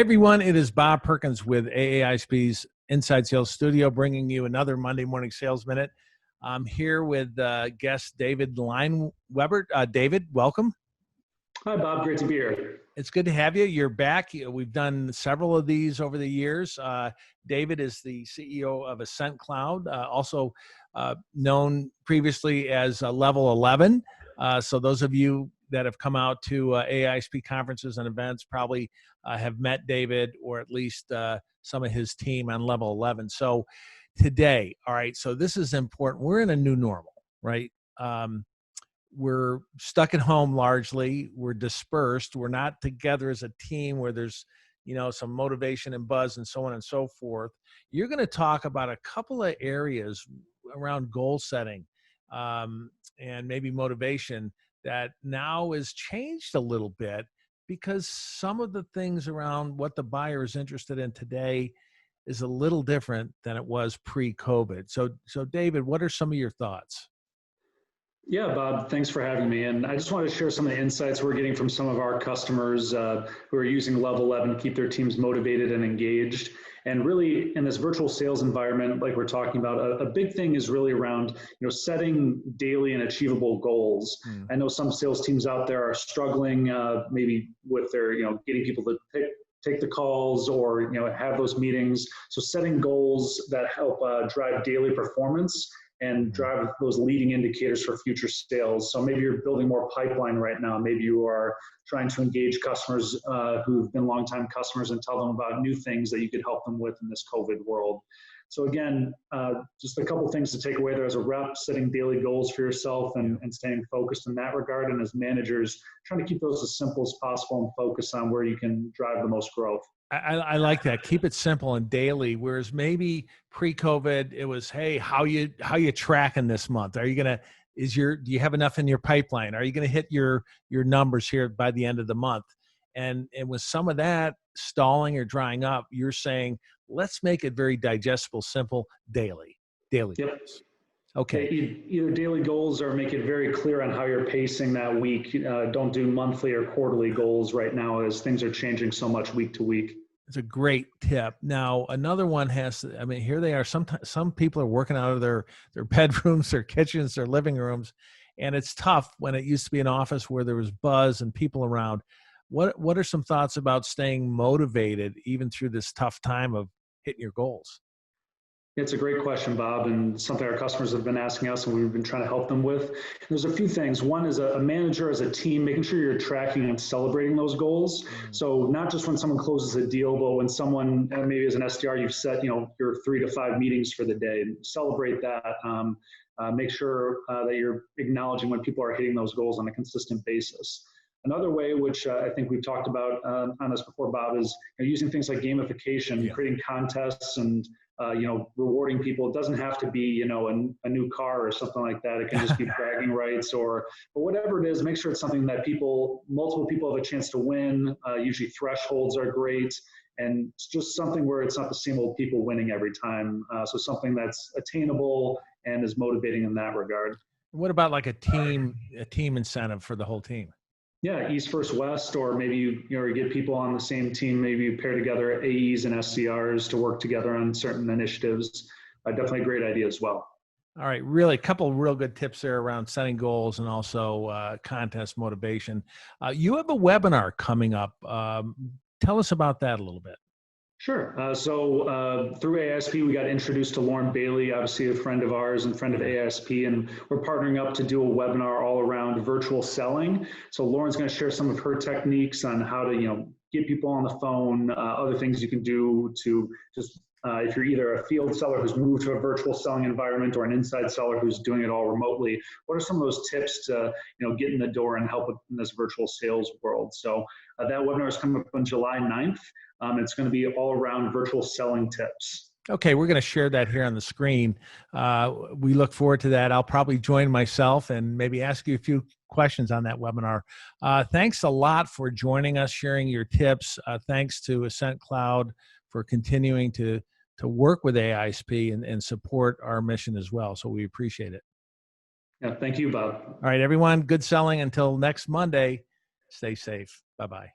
everyone, it is Bob Perkins with AA-ISP's Inside Sales Studio, bringing you another Monday Morning Sales Minute. I'm here with guest David Leinweber. David, welcome. Hi, Bob. Great to be here. It's good to have you. You're back. We've done several of these over the years. David is the CEO of Ascent Cloud, also known previously as Level 11. So those of you that have come out to AA-ISP conferences and events probably have met David, or at least some of his team on Level 11. So today, all right, so this is important. We're in a new normal, right? We're stuck at home largely. We're dispersed. We're not together as a team where there's, some motivation and buzz and so on and so forth. You're going to talk about a couple of areas around goal setting and maybe motivation that now is changed a little bit, because some of the things around what the buyer is interested in today is a little different than it was pre-COVID. So David, what are some of your thoughts? Yeah, Bob, thanks for having me. And I just want to share some of the insights we're getting from some of our customers who are using Level 11 to keep their teams motivated and engaged. And really, in this virtual sales environment, like we're talking about, a big thing is really around setting daily and achievable goals. I know some sales teams out there are struggling maybe with their getting people to take the calls or have those meetings. So setting goals that help drive daily performance and drive those leading indicators for future sales. So maybe you're building more pipeline right now. Maybe you are trying to engage customers who've been longtime customers and tell them about new things that you could help them with in this COVID world. So again, just a couple things to take away there as a rep: setting daily goals for yourself and staying focused in that regard. And as managers, trying to keep those as simple as possible and focus on where you can drive the most growth. I like that. Keep it simple and daily. Whereas maybe pre-COVID, it was, hey, how you tracking this month? Are you gonna do you have enough in your pipeline? Are you gonna hit your numbers here by the end of the month? And with some of that stalling or drying up, you're saying, let's make it very digestible, simple, daily Yep. goals. Okay. Either daily goals or make it very clear on how you're pacing that week. Don't do monthly or quarterly goals right now, as things are changing so much week to week. It's a great tip. Now, another one here they are. Some people are working out of their bedrooms, their kitchens, their living rooms, and it's tough when it used to be an office where there was buzz and people around. What are some thoughts about staying motivated even through this tough time of hitting your goals? It's a great question, Bob, and something our customers have been asking us and we've been trying to help them with. There's a few things. One is a manager as a team, making sure you're tracking and celebrating those goals. So not just when someone closes a deal, but when someone, maybe as an SDR, you've set your 3 to 5 meetings for the day. Celebrate that. Make sure that you're acknowledging when people are hitting those goals on a consistent basis. Another way, which I think we've talked about on this before, Bob, is using things like gamification, creating contests and rewarding people. It doesn't have to be, a new car or something like that. It can just be bragging rights or whatever it is. Make sure it's something that multiple people have a chance to win. Usually thresholds are great. And it's just something where it's not the same old people winning every time. So something that's attainable and is motivating in that regard. What about like a team incentive for the whole team? Yeah, East versus West, or maybe you get people on the same team. Maybe you pair together AEs and SDRs to work together on certain initiatives. Definitely a great idea as well. All right, really a couple of real good tips there around setting goals and also contest motivation. You have a webinar coming up. Tell us about that a little bit. Sure. So through AA-ISP, we got introduced to Lauren Bailey, obviously a friend of ours and friend of AA-ISP, and we're partnering up to do a webinar all around virtual selling. So Lauren's going to share some of her techniques on how to, get people on the phone, other things you can do to just, if you're either a field seller who's moved to a virtual selling environment or an inside seller who's doing it all remotely, what are some of those tips to, get in the door and help in this virtual sales world? So that webinar is coming up on July 9th. It's going to be all around virtual selling tips. Okay, we're going to share that here on the screen. We look forward to that. I'll probably join myself and maybe ask you a few questions on that webinar. Thanks a lot for joining us, sharing your tips. Thanks to Ascent Cloud for continuing to work with AA-ISP and support our mission as well. So we appreciate it. Yeah, thank you, Bob. All right, everyone, good selling until next Monday. Stay safe. Bye-bye.